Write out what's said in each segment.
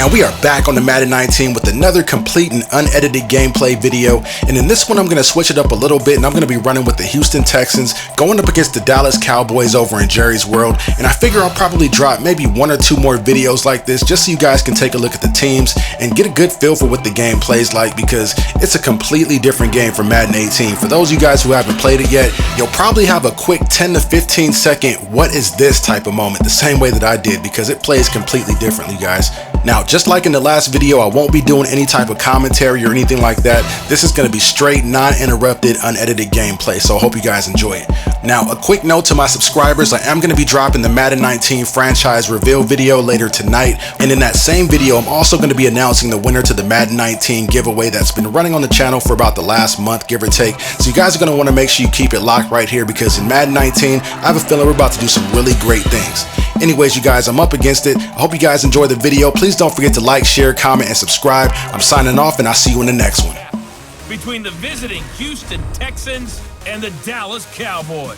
And we are back on the Madden 19 with another complete and unedited gameplay video. And in this one, I'm going to switch it up a little bit, and I'm going to be running with the Houston Texans going up against the Dallas Cowboys over in Jerry's World. And I figure I'll probably drop maybe one or two more videos like this just so you guys can take a look at the teams and get a good feel for what the game plays like, because it's a completely different game from Madden 18. For those of you guys who haven't played it yet, you'll probably have a quick 10 to 15 second "what is this" type of moment, the same way that I did, because it plays completely differently, guys. Now, just like in the last video, I won't be doing any type of commentary or anything like that. This is going to be straight, non-interrupted, unedited gameplay, so I hope you guys enjoy it. Now, a quick note to my subscribers, I am going to be dropping the Madden 19 franchise reveal video later tonight, and in that same video, I'm also going to be announcing the winner to the Madden 19 giveaway that's been running on the channel for about the last month, give or take. So you guys are going to want to make sure you keep it locked right here, because in Madden 19, I have a feeling we're about to do some really great things. Anyways, you guys, I'm up against it. I hope you guys enjoy the video. Please don't forget to like, share, comment, and subscribe. I'm signing off, and I'll see you in the next one. Between the visiting Houston Texans and the Dallas Cowboys.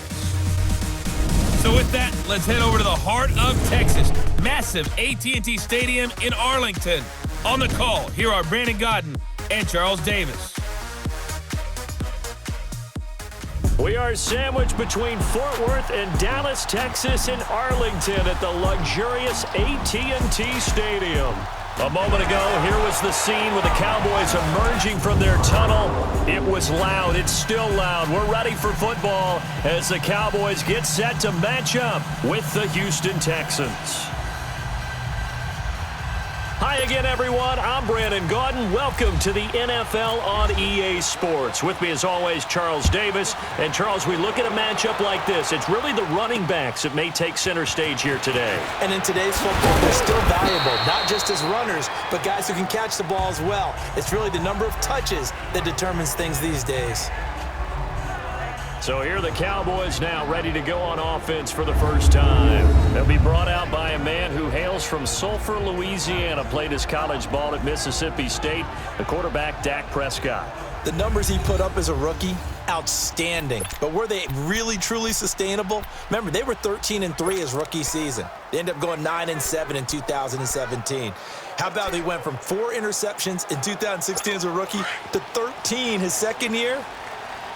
So with that, let's head over to the heart of Texas. Massive AT&T Stadium in Arlington. On the call, here are Brandon Godden and Charles Davis. We are sandwiched between Fort Worth and Dallas, Texas, in Arlington at the luxurious AT&T Stadium. A moment ago, here was the scene with the Cowboys emerging from their tunnel. It was loud. It's still loud. We're ready for football as the Cowboys get set to match up with the Houston Texans. Hi again, everyone. I'm Brandon Godden. Welcome to the NFL on EA Sports. With me, as always, Charles Davis. And, Charles, we look at a matchup like this. It's really the running backs that may take center stage here today. And in today's football, they're still valuable, not just as runners, but guys who can catch the ball as well. It's really the number of touches that determines things these days. So here are the Cowboys now ready to go on offense for the first time. They'll be brought out by a man who hails from Sulphur, Louisiana, played his college ball at Mississippi State, the quarterback Dak Prescott. The numbers he put up as a rookie, outstanding. But were they really, truly sustainable? Remember, they were 13-3 his rookie season. They ended up going 9-7 in 2017. How about they went from 4 interceptions in 2016 as a rookie to 13 his second year?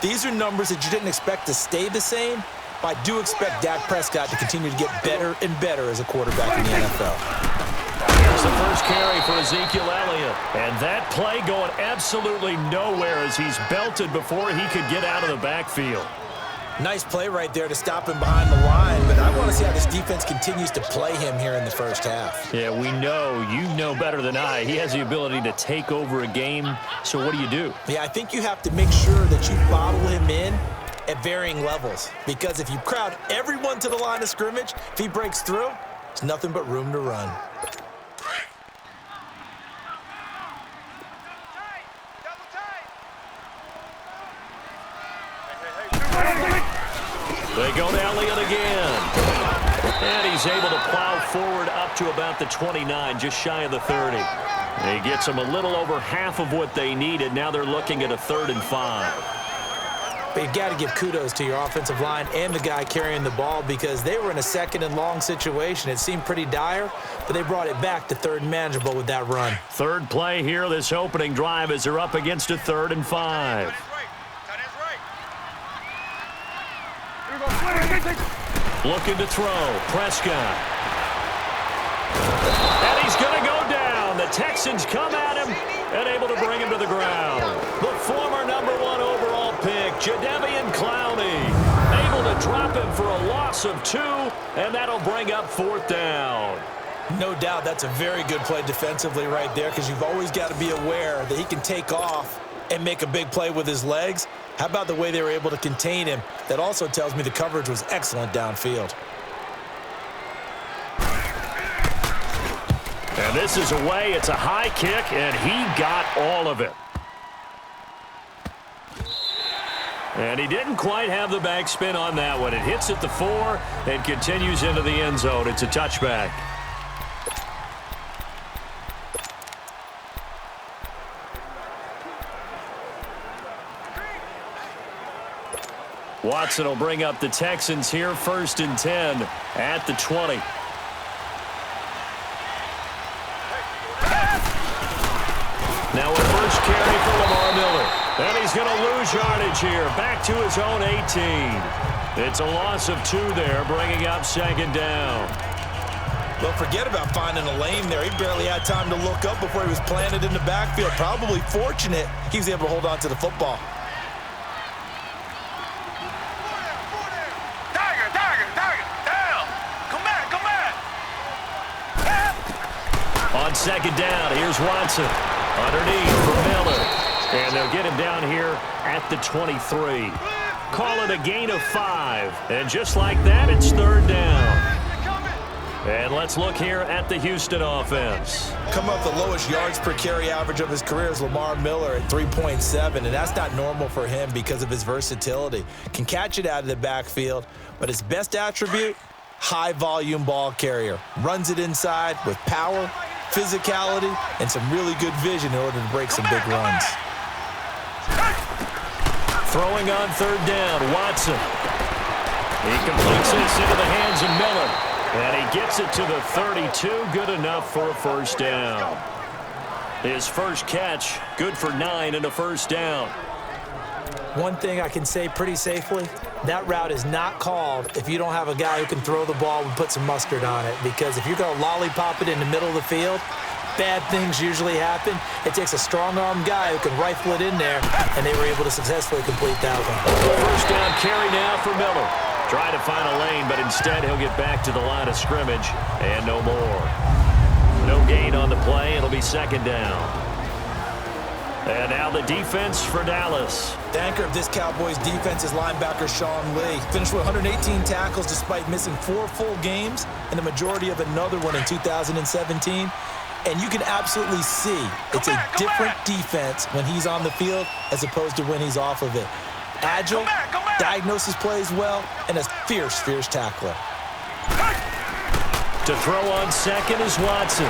These are numbers that you didn't expect to stay the same, but I do expect Dak Prescott to continue to get better and better as a quarterback in the NFL. Here's the first carry for Ezekiel Elliott. And that play going absolutely nowhere as he's belted before he could get out of the backfield. Nice play right there to stop him behind the line, but I want to see how this defense continues to play him here in the first half. Yeah, we know, you know better than I, he has the ability to take over a game, so what do? Yeah, I think you have to make sure that you bottle him in at varying levels, because if you crowd everyone to the line of scrimmage, if he breaks through, there's nothing but room to run. They go to Elliott again. And he's able to plow forward up to about the 29, just shy of the 30. He gets them a little over half of what they needed. Now they're looking at a 3rd and 5. But you got to give kudos to your offensive line and the guy carrying the ball, because they were in a 2nd and long situation. It seemed pretty dire, but they brought it back to 3rd and manageable with that run. Third play here, this opening drive, as they're up against a 3rd and 5. Looking to throw, Prescott. And he's going to go down. The Texans come at him and able to bring him to the ground. The former #1 overall pick, Jadeveon Clowney, able to drop him for a loss of 2, and that'll bring up 4th down. No doubt that's a very good play defensively right there, because you've always got to be aware that he can take off and make a big play with his legs. How about the way they were able to contain him? That also tells me the coverage was excellent downfield. And this is away. It's a high kick, and he got all of it. And he didn't quite have the backspin on that one. It hits at the 4 and continues into the end zone. It's a touchback. Watson will bring up the Texans here, 1st and 10 at the 20. Now a first carry for Lamar Miller. And he's going to lose yardage here. Back to his own 18. It's a loss of 2 there, bringing up second down. Well, forget about finding a lane there. He barely had time to look up before he was planted in the backfield. Probably fortunate he was able to hold on to the football. On second down, here's Watson. Underneath for Miller. And they'll get him down here at the 23. Call it a gain of 5. And just like that, it's third down. And let's look here at the Houston offense. Come up the lowest yards per carry average of his career is Lamar Miller at 3.7, and that's not normal for him because of his versatility. Can catch it out of the backfield, but his best attribute, high-volume ball carrier. Runs it inside with power, physicality, and some really good vision in order to break some big runs. Throwing on third down, Watson. He completes this into the hands of Miller. And he gets it to the 32, good enough for a first down. His first catch, good for 9 and a first down. One thing I can say pretty safely, that route is not called if you don't have a guy who can throw the ball and put some mustard on it. Because if you're going to lollipop it in the middle of the field, bad things usually happen. It takes a strong-arm guy who can rifle it in there, and they were able to successfully complete that one. First down carry now for Miller. Trying to find a lane, but instead he'll get back to the line of scrimmage, and no more. No gain on the play. It'll be second down. And now the defense for Dallas. The anchor of this Cowboys defense is linebacker Sean Lee. Finished with 118 tackles despite missing 4 full games and the majority of another one in 2017. And you can absolutely see it's a different defense when he's on the field as opposed to when he's off of it. Agile, diagnoses plays well, and a fierce, fierce tackler. To throw on second is Watson.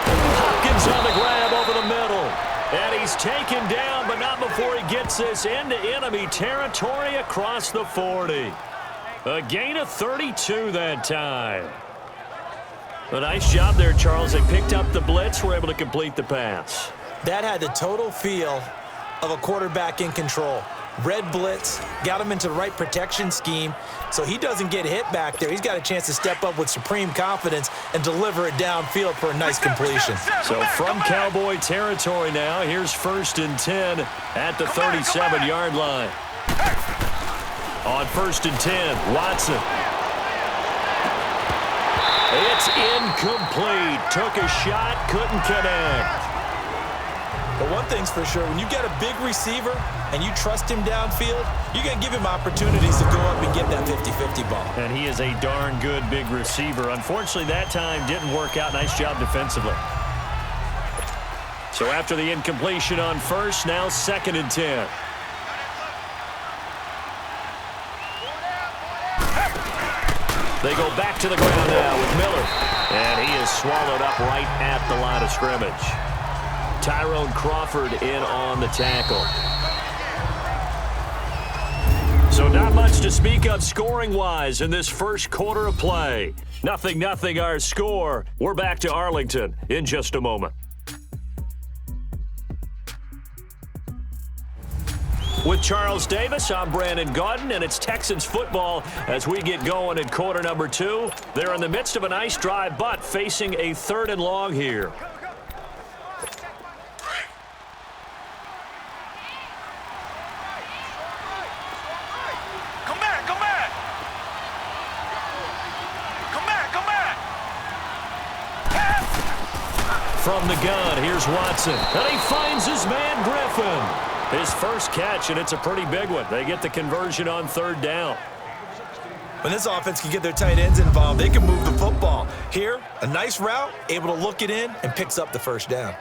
Hopkins on the grab over the middle. And he's taken down, but not before he gets this into enemy territory across the 40. A gain of 32 that time. A nice job there, Charles. They picked up the blitz, were able to complete the pass. That had the total feel of a quarterback in control. Red blitz, got him into the right protection scheme, so he doesn't get hit back there. He's got a chance to step up with supreme confidence and deliver it downfield for a nice completion. So from Cowboy territory now, here's 1st and 10 at the 37-yard line. On 1st and 10, Watson. It's incomplete. Took a shot, couldn't connect. But one thing's for sure, when you get a big receiver and you trust him downfield, you're going to give him opportunities to go up and get that 50-50 ball. And he is a darn good big receiver. Unfortunately, that time didn't work out. Nice job defensively. So after the incompletion on 1st, now 2nd and 10. They go back to the ground now with Miller. And he is swallowed up right at the line of scrimmage. Tyrone Crawford in on the tackle. So not much to speak of scoring-wise in this first quarter of play. 0-0 our score. We're back to Arlington in just a moment. With Charles Davis, I'm Brandon Gaudin, and it's Texans football as we get going in quarter number 2. They're in the midst of a nice drive, but facing a 3rd and long here. From the gun, here's Watson. And he finds his man, Griffin. His first catch, and it's a pretty big one. They get the conversion on 3rd down. When this offense can get their tight ends involved, they can move the football. Here, a nice route, able to look it in, and picks up the first down.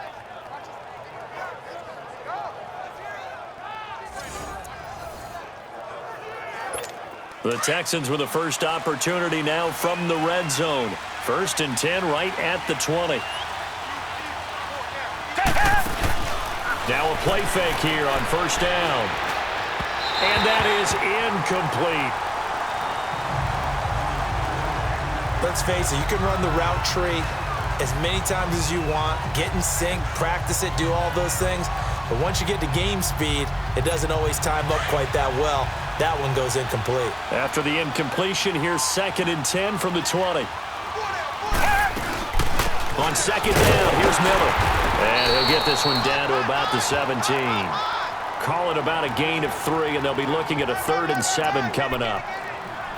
The Texans with the first opportunity now from the red zone. 1st and 10 right at the 20. Now a play fake here on 1st down. And that is incomplete. Let's face it, you can run the route tree as many times as you want, get in sync, practice it, do all those things. But once you get to game speed, it doesn't always time up quite that well. That one goes incomplete. After the incompletion, here's 2nd and 10 from the 20. On 2nd down, here's Miller. And he'll get this one down to about the 17. Call it about a gain of 3, and they'll be looking at a 3rd and 7 coming up.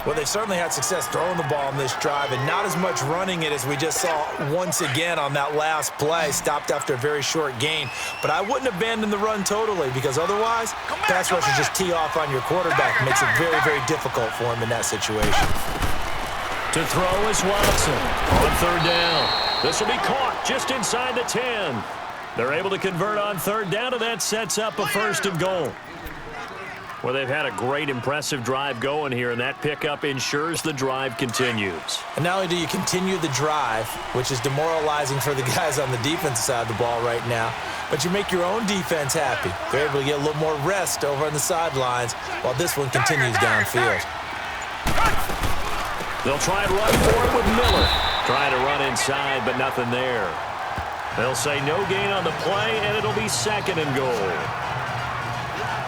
Well, they certainly had success throwing the ball on this drive, and not as much running it as we just saw once again on that last play. Stopped after a very short gain. But I wouldn't abandon the run totally, because otherwise, pass rushers just tee off on your quarterback. Makes it very, very difficult for him in that situation. To throw is Watson on 3rd down. This will be caught just inside the 10. They're able to convert on 3rd down, and that sets up a 1st and goal. Well, they've had a great, impressive drive going here, and that pickup ensures the drive continues. And not only do you continue the drive, which is demoralizing for the guys on the defensive side of the ball right now, but you make your own defense happy. They're able to get a little more rest over on the sidelines while this one continues downfield. They'll try and run for it with Miller. Trying to run inside, but nothing there. They'll say no gain on the play, and it'll be 2nd and goal.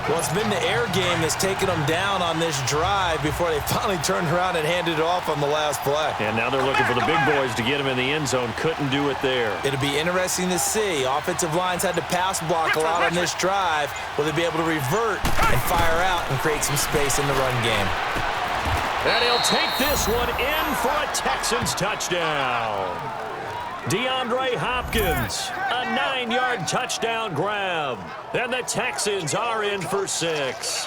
Well, it's been the air game that's taken them down on this drive before they finally turned around and handed it off on the last play. And now they're looking for the big boys to get him in the end zone. Couldn't do it there. It'll be interesting to see. Offensive lines had to pass block a lot on this drive. Will they be able to revert and fire out and create some space in the run game? And he'll take this one in for a Texans touchdown. DeAndre Hopkins, a 9-yard touchdown grab. And the Texans are in for 6.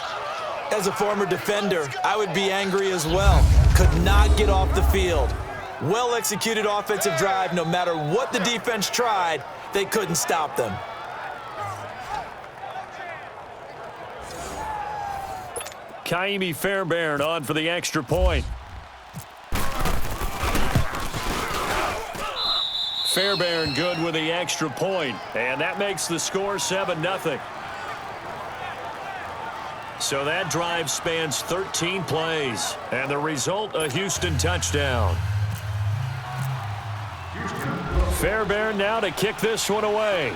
As a former defender, I would be angry as well. Could not get off the field. Well-executed offensive drive. No matter what the defense tried, they couldn't stop them. Kaimi Fairbairn on for the extra point. Fairbairn good with the extra point, and that makes the score 7-0. So that drive spans 13 plays, and the result, a Houston touchdown. Fairbairn now to kick this one away.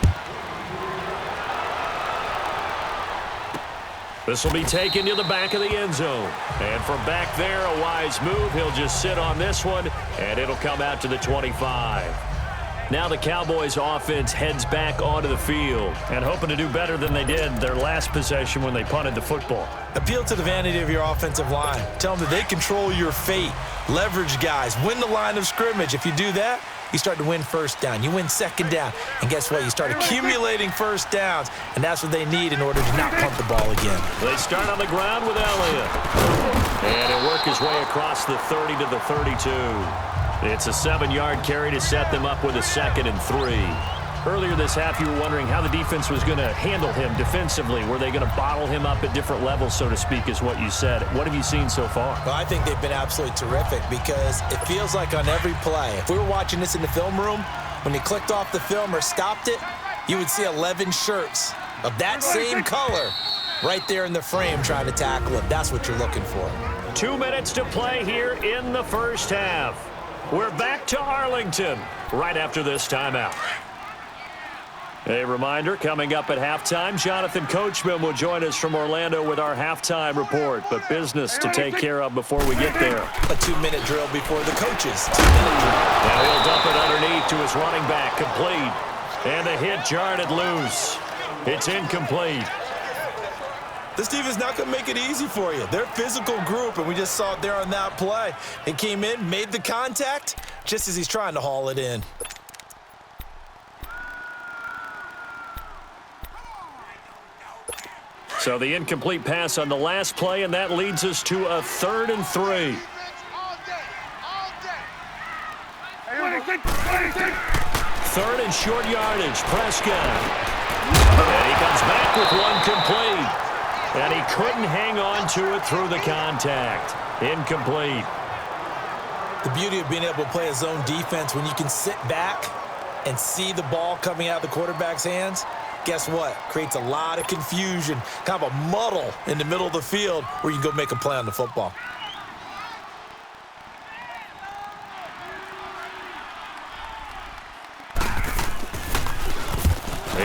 This will be taken to the back of the end zone. And from back there, a wise move. He'll just sit on this one, and it'll come out to the 25. Now the Cowboys offense heads back onto the field and hoping to do better than they did their last possession when they punted the football. Appeal to the vanity of your offensive line. Tell them that they control your fate. Leverage guys. Win the line of scrimmage. If you do that, you start to win 1st down. You win 2nd down. And guess what? You start accumulating 1st downs. And that's what they need in order to not punt the ball again. They start on the ground with Elliott. And he'll work his way across the 30 to the 32. It's a 7-yard carry to set them up with a 2nd and 3. Earlier this half, you were wondering how the defense was going to handle him defensively. Were they going to bottle him up at different levels, so to speak, is what you said. What have you seen so far? Well, I think they've been absolutely terrific because it feels like on every play, if we were watching this in the film room, when you clicked off the film or stopped it, you would see 11 shirts of that same color right there in the frame trying to tackle him. That's what you're looking for. 2 minutes to play here in the first half. We're back to Arlington right after this timeout. A reminder, coming up at halftime, Jonathan Coachman will join us from Orlando with our halftime report, but business to take care of before we get there. A 2-minute drill before the coaches. 2-minute drill. Now he'll dump it underneath to his running back, complete. And the hit jarred it loose. It's incomplete. This team is not going to make it easy for you. They're a physical group, and we just saw it there on that play. He came in, made the contact, just as he's trying to haul it in. So the incomplete pass on the last play, and that leads us to a 3rd and 3. Third and short yardage, Prescott. And he comes back with one complete. And he couldn't hang on to it through the contact. Incomplete. The beauty of being able to play a zone defense when you can sit back and see the ball coming out of the quarterback's hands, guess what? Creates a lot of confusion, kind of a muddle in the middle of the field where you can go make a play on the football.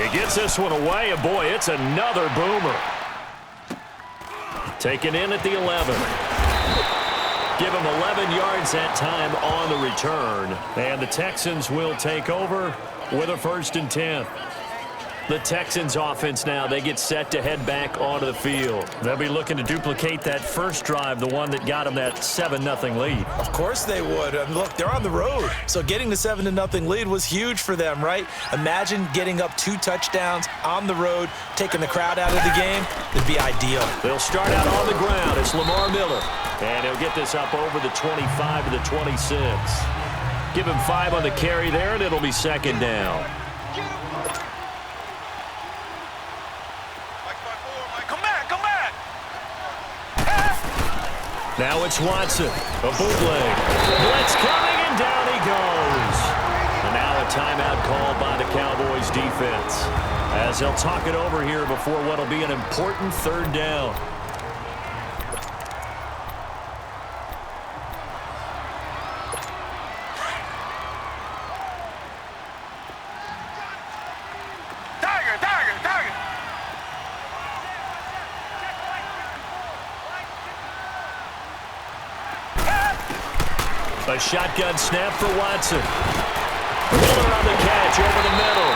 He gets this one away, and boy, it's another boomer. Taken in at the 11. Give him 11 yards that time on the return. And the Texans will take over with a 1st and 10. The Texans offense now, they get set to head back onto the field. They'll be looking to duplicate that first drive, the one that got them that 7-0 lead. Of course they would. Look, they're on the road. So getting the 7-0 lead was huge for them, right? Imagine getting up 2 touchdowns on the road, taking the crowd out of the game. It'd be ideal. They'll start out on the ground. It's Lamar Miller. And he'll get this up over the 25 to the 26. Give him 5 on the carry there, and it'll be 2nd down. Now it's Watson, a bootleg. Blitz coming, and down he goes. And now a timeout called by the Cowboys defense, as they'll talk it over here before what will be an important 3rd down. A shotgun snap for Watson. Miller on the catch over the middle.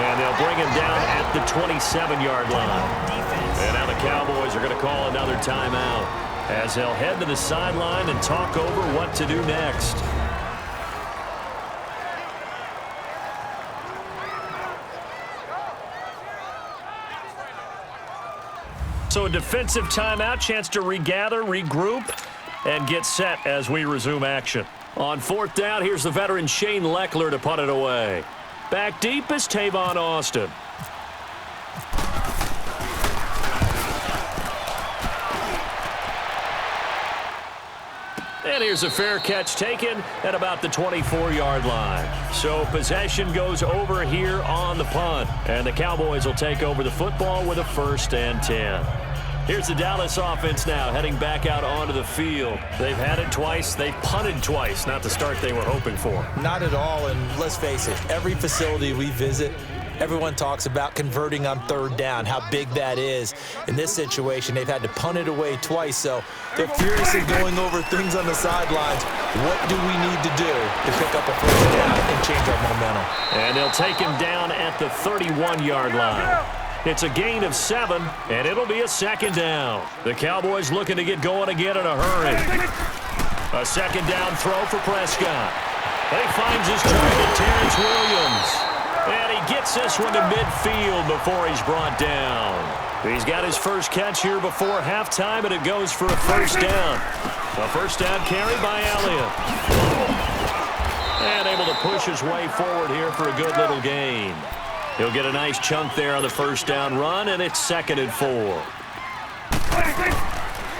And they'll bring him down at the 27-yard line. And now the Cowboys are going to call another timeout, as they'll head to the sideline and talk over what to do next. So a defensive timeout, chance to regather, regroup, and get set as we resume action. On 4th down, here's the veteran Shane Leckler to punt it away. Back deep is Tavon Austin. And here's a fair catch taken at about the 24-yard line. So possession goes over here on the punt, and the Cowboys will take over the football with a 1st and 10. Here's the Dallas offense now, heading back out onto the field. They've had it twice. They've punted twice. Not the start they were hoping for. Not at all, and let's face it, every facility we visit, everyone talks about converting on 3rd down, how big that is. In this situation, they've had to punt it away twice, so they're furiously going over things on the sidelines. What do we need to do to pick up a 1st down and change our momentum? And they'll take him down at the 31-yard line. It's a gain of 7, and it'll be a 2nd down. The Cowboys looking to get going again in a hurry. A 2nd down throw for Prescott. And he finds his target, Terrence Williams. And he gets this one to midfield before he's brought down. He's got his first catch here before halftime, and it goes for a 1st down. A 1st down carry by Elliott. And able to push his way forward here for a good little gain. He'll get a nice chunk there on the 1st down run, and it's 2nd and 4.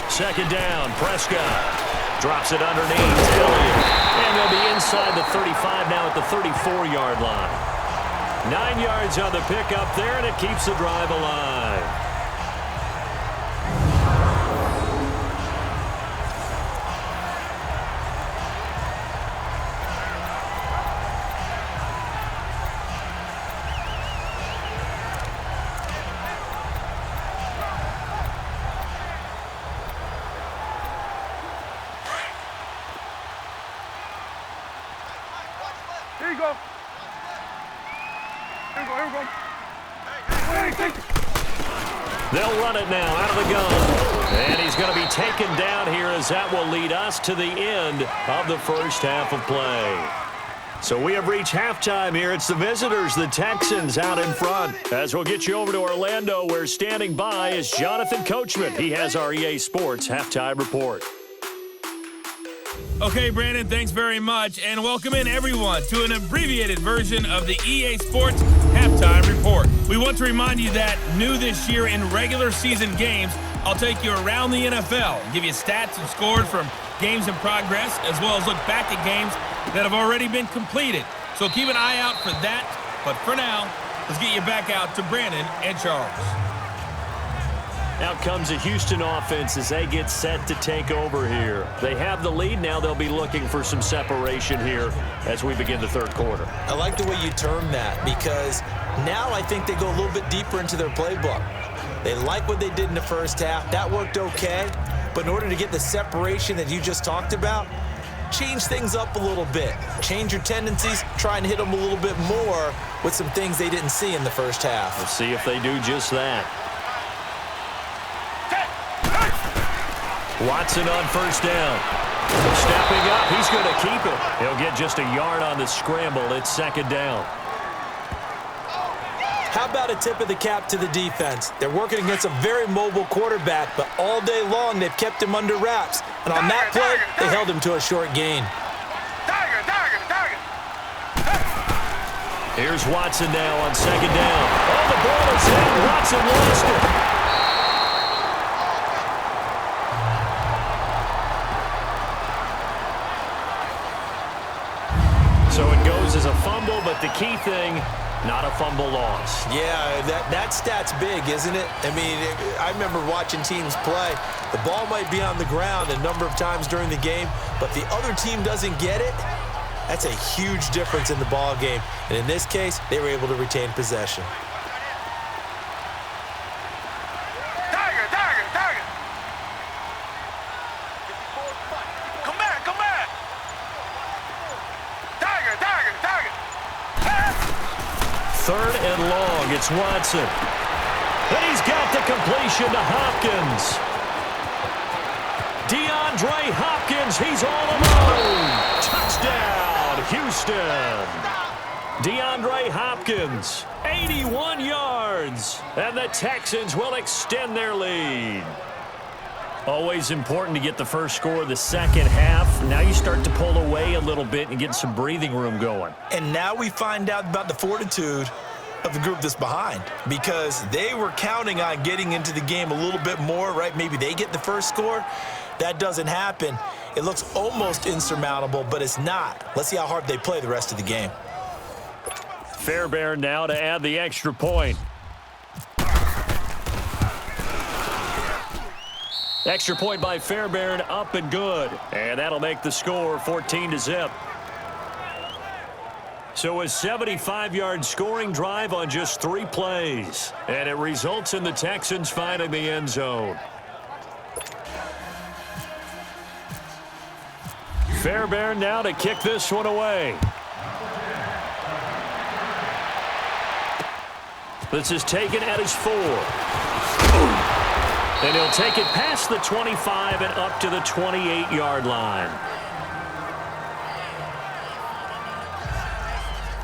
2nd down, Prescott drops it underneath Elliott. And they'll be inside the 35 now at the 34-yard line. 9 yards on the pickup there, and it keeps the drive alive. Here you go. Here we go, here we go. They'll run it now out of the gun. And he's going to be taken down here, as that will lead us to the end of the first half of play. So we have reached halftime here. It's the visitors, the Texans, out in front. As we'll get you over to Orlando, where standing by is Jonathan Coachman. He has our EA Sports halftime report. Okay, Brandon, thanks very much, and welcome in everyone to an abbreviated version of the EA Sports Halftime Report. We want to remind you that new this year in regular season games, I'll take you around the NFL and give you stats and scores from games in progress, as well as look back at games that have already been completed. So keep an eye out for that, but for now, let's get you back out to Brandon and Charles. Out comes the Houston offense as they get set to take over here. They have the lead. Now they'll be looking for some separation here as we begin the third quarter. I like the way you term that because now I think they go a little bit deeper into their playbook. They like what they did in the first half. That worked okay. But in order to get the separation that you just talked about, change things up a little bit. Change your tendencies. Try and hit them a little bit more with some things they didn't see in the first half. We'll see if they do just that. Watson on first down. Stepping up, he's going to keep it. He'll get just a yard on the scramble. It's second down. How about a tip of the cap to the defense? They're working against a very mobile quarterback, but all day long they've kept him under wraps. And on that play, they held him to a short gain. Here's Watson now on second down. Oh, the ball is hit. Watson lost it. So it goes as a fumble, but the key thing, not a fumble loss. Yeah, that stat's big, isn't it? I mean, I remember watching teams play. The ball might be on the ground a number of times during the game, but the other team doesn't get it. That's a huge difference in the ball game. And in this case, they were able to retain possession. Third and long, it's Watson. And he's got the completion to Hopkins. DeAndre Hopkins, he's all alone. Touchdown, Houston. DeAndre Hopkins, 81 yards. And the Texans will extend their lead. Always important to get the first score of the second half. Now you start to pull away a little bit and get some breathing room going. And now we find out about the fortitude of the group that's behind because they were counting on getting into the game a little bit more, right? Maybe they get the first score. That doesn't happen. It looks almost insurmountable, but it's not. Let's see how hard they play the rest of the game. Fairbairn now to add the extra point. Extra point by Fairbairn, up and good. And that'll make the score 14-0. So a 75-yard scoring drive on just 3 plays. And it results in the Texans finding the end zone. Fairbairn now to kick this one away. This is taken at his 4. And he'll take it past the 25 and up to the 28-yard line.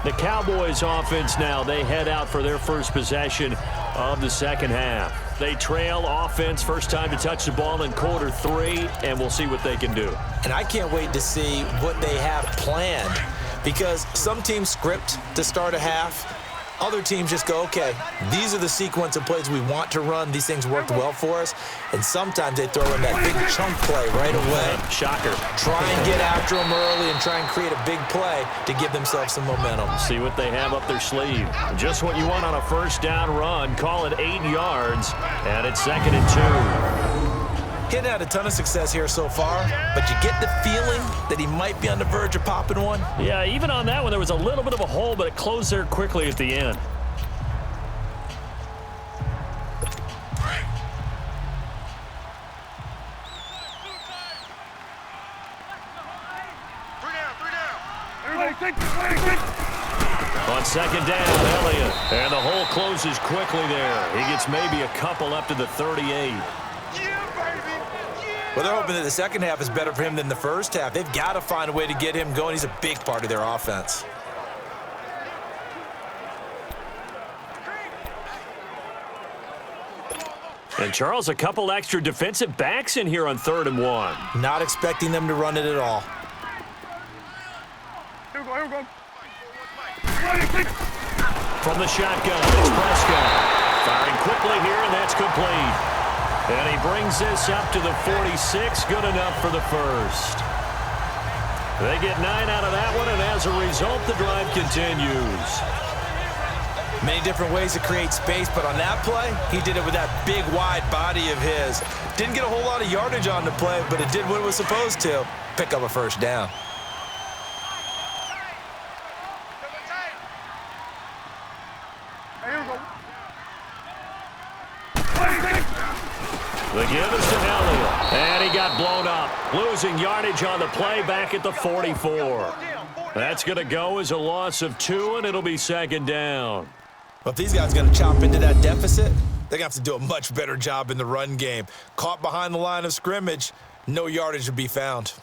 The Cowboys offense now, they head out for their first possession of the second half. They trail offense, first time to touch the ball in quarter 3, and we'll see what they can do. And I can't wait to see what they have planned because some teams script to start a half. Other teams just go, okay, these are the sequence of plays we want to run. These things worked well for us. And sometimes they throw in that big chunk play right away. Shocker. Try and get after them early and try and create a big play to give themselves some momentum. See what they have up their sleeve. Just what you want on a first down run. Call it 8 yards, and it's 2nd and 2. He's had a ton of success here so far, but you get the feeling that he might be on the verge of popping one. Yeah, even on that one, there was a little bit of a hole, but it closed there quickly at the end. On second down, Elliott. And the hole closes quickly there. He gets maybe a couple up to the 38. Well, they're hoping that the second half is better for him than the first half. They've got to find a way to get him going. He's a big part of their offense. And, Charles, a couple extra defensive backs in here on 3rd and 1. Not expecting them to run it at all. Here we go. From the shotgun, it's Prescott. Firing quickly here, and that's complete. And he brings this up to the 46. Good enough for the first. They get 9 out of that one, and as a result, the drive continues. Many different ways to create space, but on that play, he did it with that big, wide body of his. Didn't get a whole lot of yardage on the play, but it did what it was supposed to. Pick up a first down. The give is to Elliott, and he got blown up. Losing yardage on the play back at the 44. That's going to go as a loss of 2, and it'll be second down. Well, if these guys are going to chop into that deficit, they're going to have to do a much better job in the run game. Caught behind the line of scrimmage, no yardage to be found.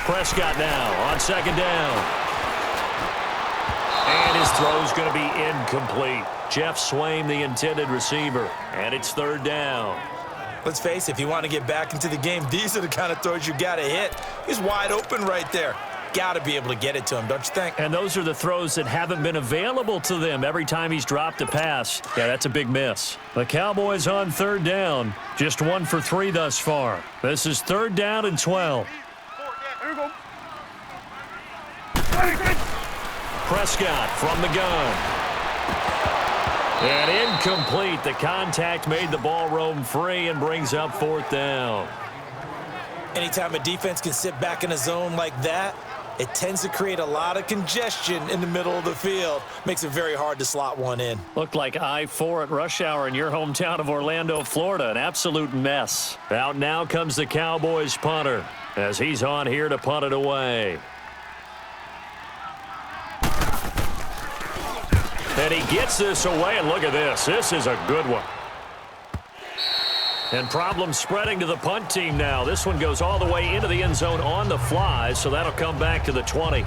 Prescott now on second down. And his throw's going to be incomplete. Jeff Swaim, the intended receiver. And it's third down. Let's face it, if you want to get back into the game, these are the kind of throws you got to hit. He's wide open right there. Got to be able to get it to him, don't you think? And those are the throws that haven't been available to them every time he's dropped a pass. Yeah, that's a big miss. The Cowboys on third down. Just 1 for 3 thus far. This is third down and 12. Prescott from the gun. And incomplete. The contact made the ball roam free and brings up fourth down. Anytime a defense can sit back in a zone like that, it tends to create a lot of congestion in the middle of the field. Makes it very hard to slot one in. Looked like I-4 at rush hour in your hometown of Orlando, Florida. An absolute mess. Out now comes the Cowboys punter as he's on here to punt it away. And he gets this away, and look at this. This is a good one. And problems spreading to the punt team now. This one goes all the way into the end zone on the fly, so that'll come back to the 20.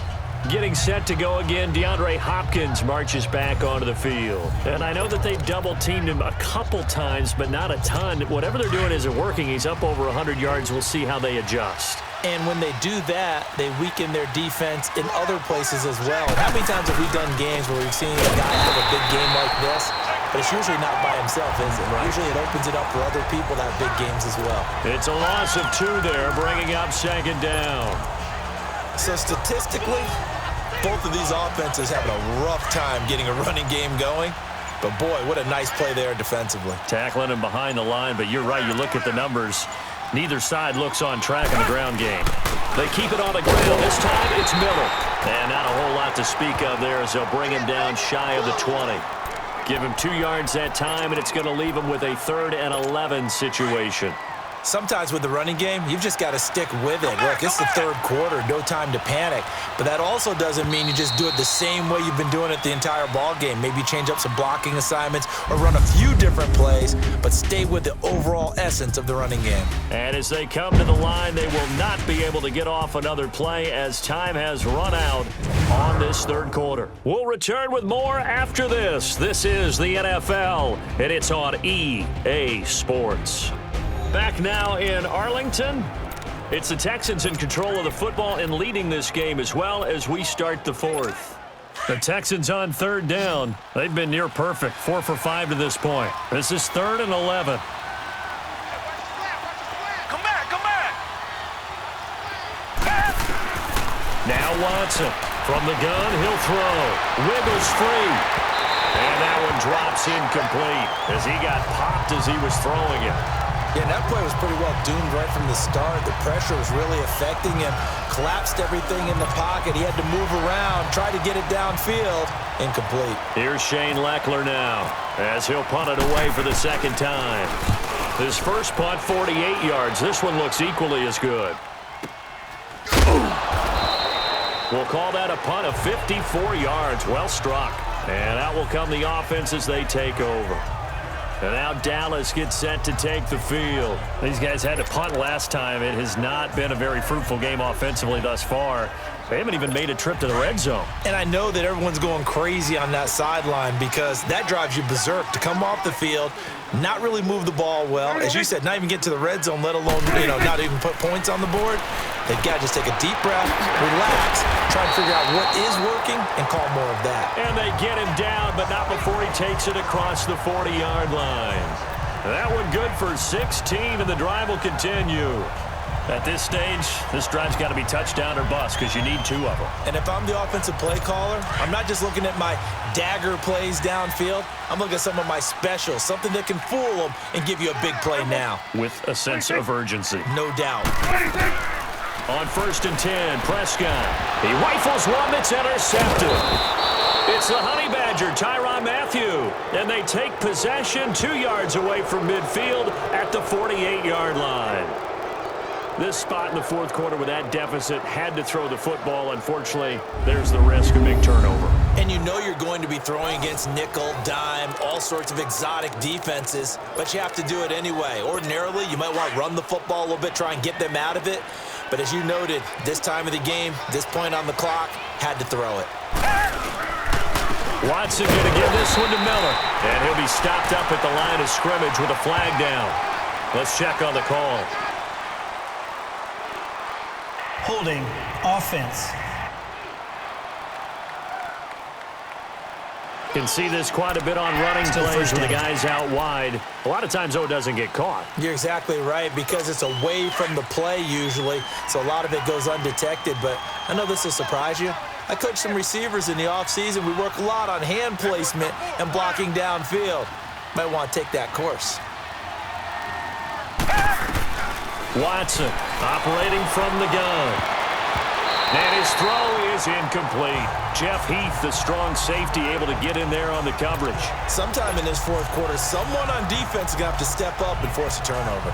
Getting set to go again, DeAndre Hopkins marches back onto the field. And I know that they've double-teamed him a couple times, but not a ton. Whatever they're doing isn't working. He's up over 100 yards. We'll see how they adjust. And when they do that, they weaken their defense in other places as well. How many times have we done games where we've seen a guy have a big game like this, but it's usually not by himself, is it? Right. Usually it opens it up for other people to have big games as well. It's a loss of 2 there, bringing up second down. So statistically, both of these offenses having a rough time getting a running game going. But, boy, what a nice play there defensively. Tackling him behind the line, but you're right. You look at the numbers. Neither side looks on track in the ground game. They keep it on the ground. This time it's Miller. And not a whole lot to speak of there as they'll bring him down shy of the 20. Give him 2 yards that time, and it's going to leave him with a 3rd and 11 situation. Sometimes with the running game, you've just got to stick with it. Look, it's the third quarter, no time to panic. But that also doesn't mean you just do it the same way you've been doing it the entire ball game. Maybe change up some blocking assignments or run a few different plays, but stay with the overall essence of the running game. And as they come to the line, they will not be able to get off another play as time has run out on this third quarter. We'll return with more after this. This is the NFL, and it's on EA Sports. Back now in Arlington. It's the Texans in control of the football and leading this game as well as we start the fourth. The Texans on third down. They've been near perfect, 4 for 5 to this point. This is 3rd and 11. Come back! Now Watson from the gun, he'll throw. Wiggles free. And that one drops incomplete as he got popped as he was throwing it. Yeah, that play was pretty well doomed right from the start. The pressure was really affecting him. Collapsed everything in the pocket. He had to move around, try to get it downfield. Incomplete. Here's Shane Leckler now as he'll punt it away for the second time. His first punt, 48 yards. This one looks equally as good. We'll call that a punt of 54 yards. Well struck. And out will come the offense as they take over. And now Dallas gets set to take the field. These guys had to punt last time. It has not been a very fruitful game offensively thus far. They haven't even made a trip to the red zone. And I know that everyone's going crazy on that sideline because that drives you berserk to come off the field, not really move the ball well. As you said, not even get to the red zone, let alone, not even put points on the board. They've got to just take a deep breath, relax, try to figure out what is working, and call more of that. And they get him down, but not before he takes it across the 40-yard line. That one good for 16, and the drive will continue. At this stage, this drive's got to be touchdown or bust because you need 2 of them. And if I'm the offensive play caller, I'm not just looking at my dagger plays downfield. I'm looking at some of my specials, something that can fool them and give you a big play now. With a sense of urgency. No doubt. On 1st and 10, Prescott. He rifles one that's intercepted. It's the Honey Badger, Tyrann Mathieu. And they take possession 2 yards away from midfield at the 48-yard line. This spot in the fourth quarter with that deficit had to throw the football. Unfortunately, there's the risk of big turnover. And you know you're going to be throwing against nickel, dime, all sorts of exotic defenses, but you have to do it anyway. Ordinarily, you might want to run the football a little bit, try and get them out of it. But as you noted, this time of the game, this point on the clock, had to throw it. Watson going to give this one to Miller. And he'll be stopped up at the line of scrimmage with a flag down. Let's check on the call. Holding offense. Can see this quite a bit on running plays with the guys out wide. A lot of times, though, it doesn't get caught. You're exactly right because it's away from the play usually, so a lot of it goes undetected. But I know this will surprise you. I coach some receivers in the offseason. We work a lot on hand placement and blocking downfield. Might want to take that course. Watson operating from the gun. And his throw is incomplete. Jeff Heath, the strong safety, able to get in there on the coverage. Sometime in this fourth quarter, someone on defense is going to have to step up and force a turnover.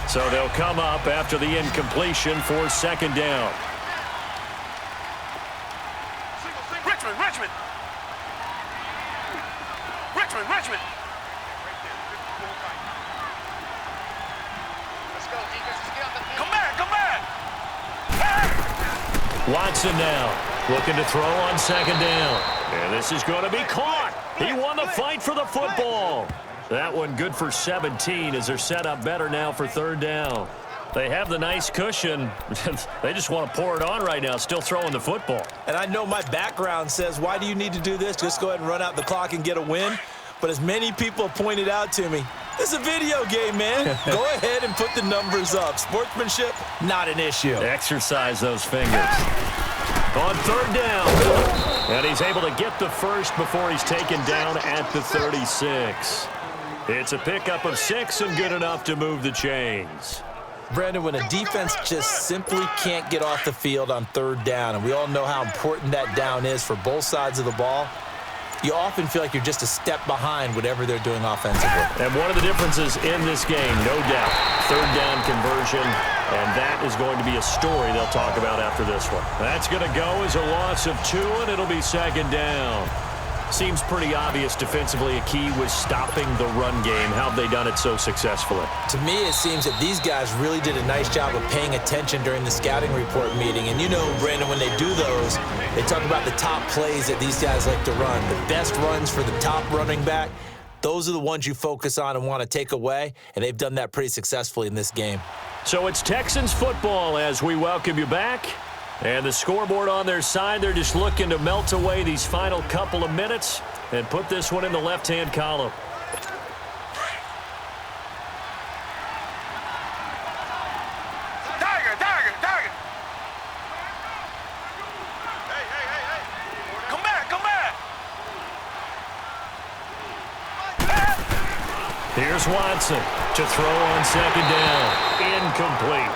So they'll come up after the incompletion for 2nd down. Richmond. Come back! Watson now looking to throw on 2nd down. And this is going to be caught. He won the fight for the football. That one good for 17 as they're set up better now for 3rd down. They have the nice cushion. They just want to pour it on right now, still throwing the football. And I know my background says, why do you need to do this? Just go ahead and run out the clock and get a win. But as many people have pointed out to me, this is a video game, man. Go ahead and put the numbers up. Sportsmanship, not an issue. Exercise those fingers. On 3rd down. And he's able to get the first before he's taken down at the 36. It's a pickup of 6 and good enough to move the chains. Brandon, when a defense just simply can't get off the field on 3rd down, and we all know how important that down is for both sides of the ball, you often feel like you're just a step behind whatever they're doing offensively. And one of the differences in this game, no doubt, third down conversion, and that is going to be a story they'll talk about after this one. That's going to go as a loss of 2, and it'll be second down. Seems pretty obvious defensively a key was stopping the run game. How have they done it so successfully? To me, it seems that these guys really did a nice job of paying attention during the scouting report meeting. And you know, Brandon, when they do those, they talk about the top plays that these guys like to run. The best runs for the top running back, those are the ones you focus on and want to take away. And they've done that pretty successfully in this game. So it's Texans football as we welcome you back. And the scoreboard on their side, they're just looking to melt away these final couple of minutes and put this one in the left-hand column. Tiger! Hey! Come back! Here's Watson to throw on second down. Incomplete.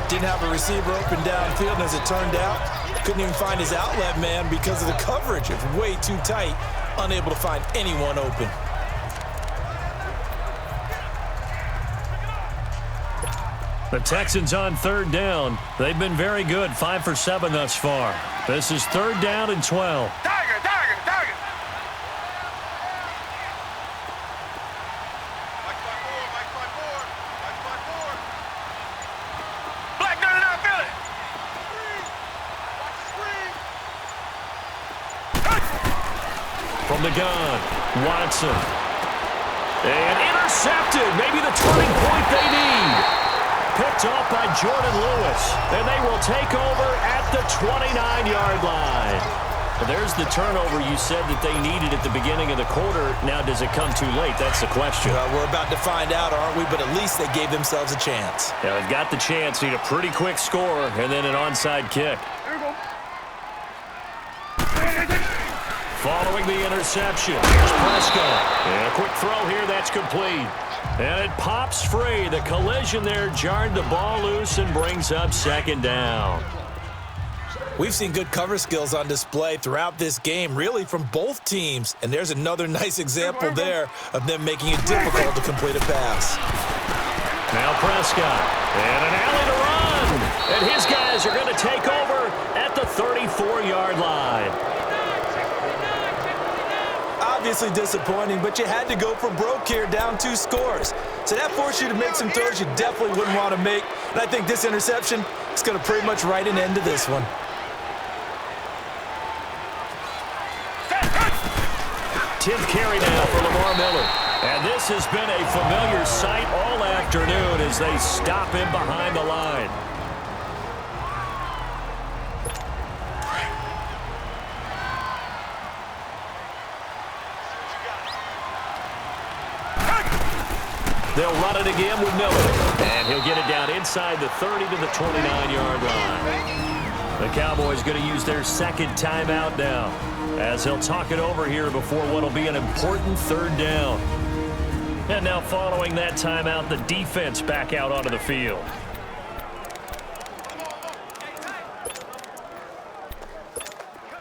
Didn't have a receiver open downfield, and as it turned out, couldn't even find his outlet man because of the coverage. It's way too tight, unable to find anyone open. The Texans on third down. They've been very good, 5 for 7 thus far. This is third down and 12. Tiger! Black 99 Philly! From the gun, Watson. And intercepted, maybe the turning point they need. Picked off by Jordan Lewis, and they will take over at the 29-yard line. Well, there's the turnover you said that they needed at the beginning of the quarter. Now, does it come too late? That's the question. We're about to find out, aren't we? But at least they gave themselves a chance. Yeah, they've got the chance. Need a pretty quick score, and then an onside kick. Following the interception, here's Prescott. And a quick throw here, that's complete. And it pops free. The collision there jarred the ball loose and brings up second down. We've seen good cover skills on display throughout this game, really from both teams. And there's another nice example there of them making it difficult to complete a pass. Now Prescott, and an alley to run. And his guys are going to take over at the 34-yard line. Obviously disappointing, but you had to go for broke here, down 2 scores. So that forced you to make some throws you definitely wouldn't want to make. And I think this interception is going to pretty much write an end to this one. 10th carry now for Lamar Miller. And this has been a familiar sight all afternoon as they stop him behind the line. They'll run it again with Miller. And he'll get it down inside the 30 to the 29-yard line. The Cowboys going to use their second timeout now, as he'll talk it over here before what will be an important third down. And now following that timeout, the defense back out onto the field.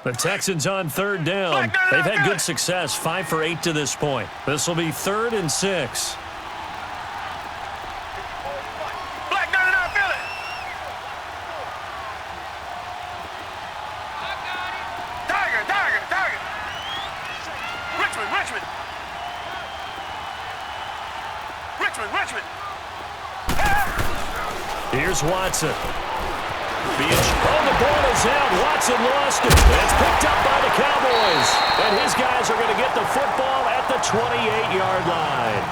The Texans on third down. They've had good success, 5 for 8 to this point. This will be 3rd and 6. Richmond. Here's Watson. The ball is out. Watson lost it. It's picked up by the Cowboys. And his guys are going to get the football at the 28-yard line.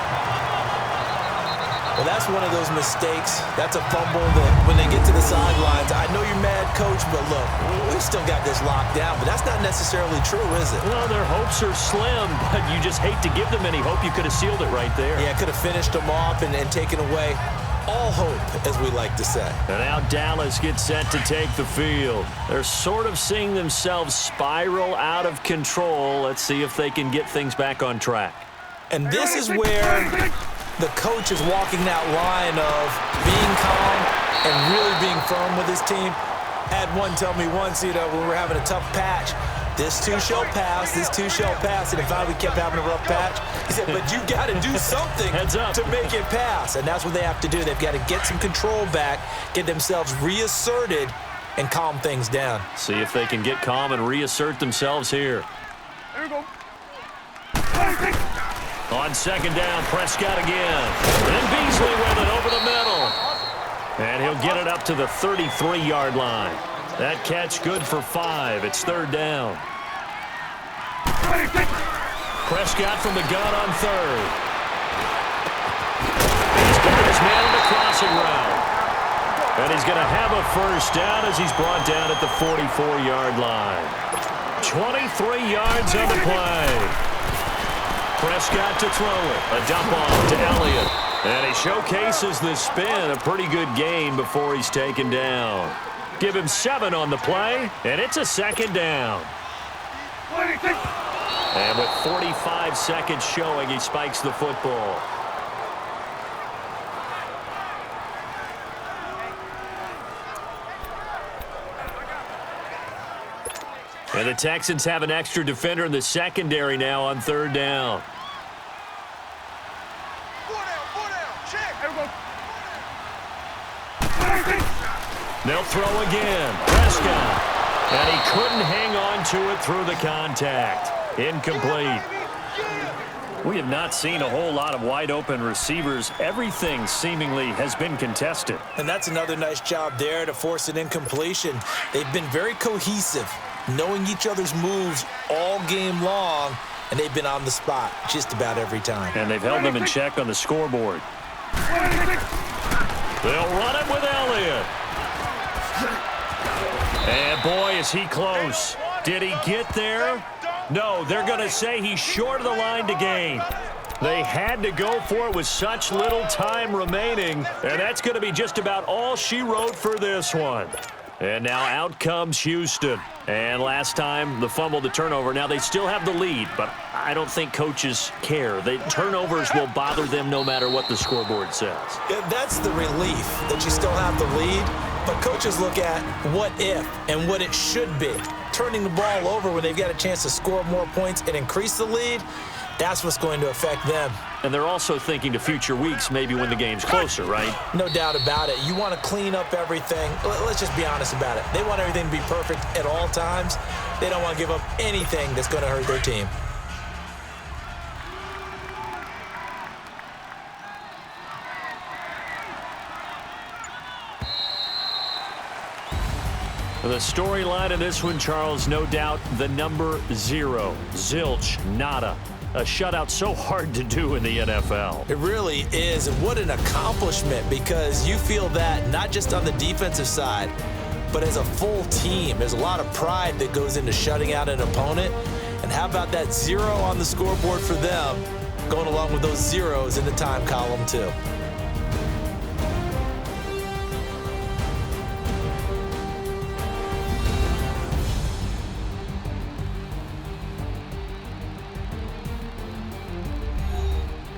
Well, that's one of those mistakes. That's a fumble that when they get to the sidelines, I know you're mad, Coach, but look, we still got this locked down. But that's not necessarily true, is it? Well, their hopes are slim, but you just hate to give them any hope. You could have sealed it right there. Yeah, could have finished them off and taken away all hope, as we like to say. And now Dallas gets set to take the field. They're sort of seeing themselves spiral out of control. Let's see if they can get things back on track. And this is where the coach is walking that line of being calm and really being firm with his team. Had one tell me once, when we were having a tough patch, this too shall pass, this too shall pass. And if we kept having a rough patch, he said, but you got to do something to make it pass. And that's what they have to do. They've got to get some control back, get themselves reasserted, and calm things down. See if they can get calm and reassert themselves here. There we go. On second down, Prescott again. And Beasley with it over the middle. And he'll get it up to the 33-yard line. That catch good for 5. It's third down. Prescott from the gun on third. He's got his man on the crossing route. And he's going to have a first down as he's brought down at the 44-yard line. 23 yards on the play. Prescott to throw it. A dump off to Elliott. And he showcases the spin. A pretty good gain before he's taken down. Give him 7 on the play, and it's a second down. And with 45 seconds showing, he spikes the football. And the Texans have an extra defender in the secondary now on third down. They'll throw again. Prescott. And he couldn't hang on to it through the contact. Incomplete. We have not seen a whole lot of wide-open receivers. Everything seemingly has been contested. And that's another nice job there to force an incompletion. They've been very cohesive, knowing each other's moves all game long, and they've been on the spot just about every time. And they've held them in check on the scoreboard. They'll run it with Elliott. And boy, is he close. Did he get there? No, they're going to say he's short of the line to gain. They had to go for it with such little time remaining, and that's going to be just about all she wrote for this one. And now out comes Houston. And last time, the fumble, the turnover. Now they still have the lead, but I don't think coaches care. The turnovers will bother them no matter what the scoreboard says. Yeah, that's the relief that you still have the lead, but coaches look at what if and what it should be. Turning the ball over when they've got a chance to score more points and increase the lead, that's what's going to affect them. And they're also thinking to future weeks, maybe when the game's closer, right? No doubt about it. You want to clean up everything. Let's just be honest about it. They want everything to be perfect at all times. They don't want to give up anything that's going to hurt their team. The storyline of this one, Charles, no doubt the number 0. Zilch, nada. A shutout so hard to do in the NFL. It really is, and what an accomplishment, because you feel that not just on the defensive side, but as a full team. There's a lot of pride that goes into shutting out an opponent, and how about that 0 on the scoreboard for them, going along with those zeros in the time column too.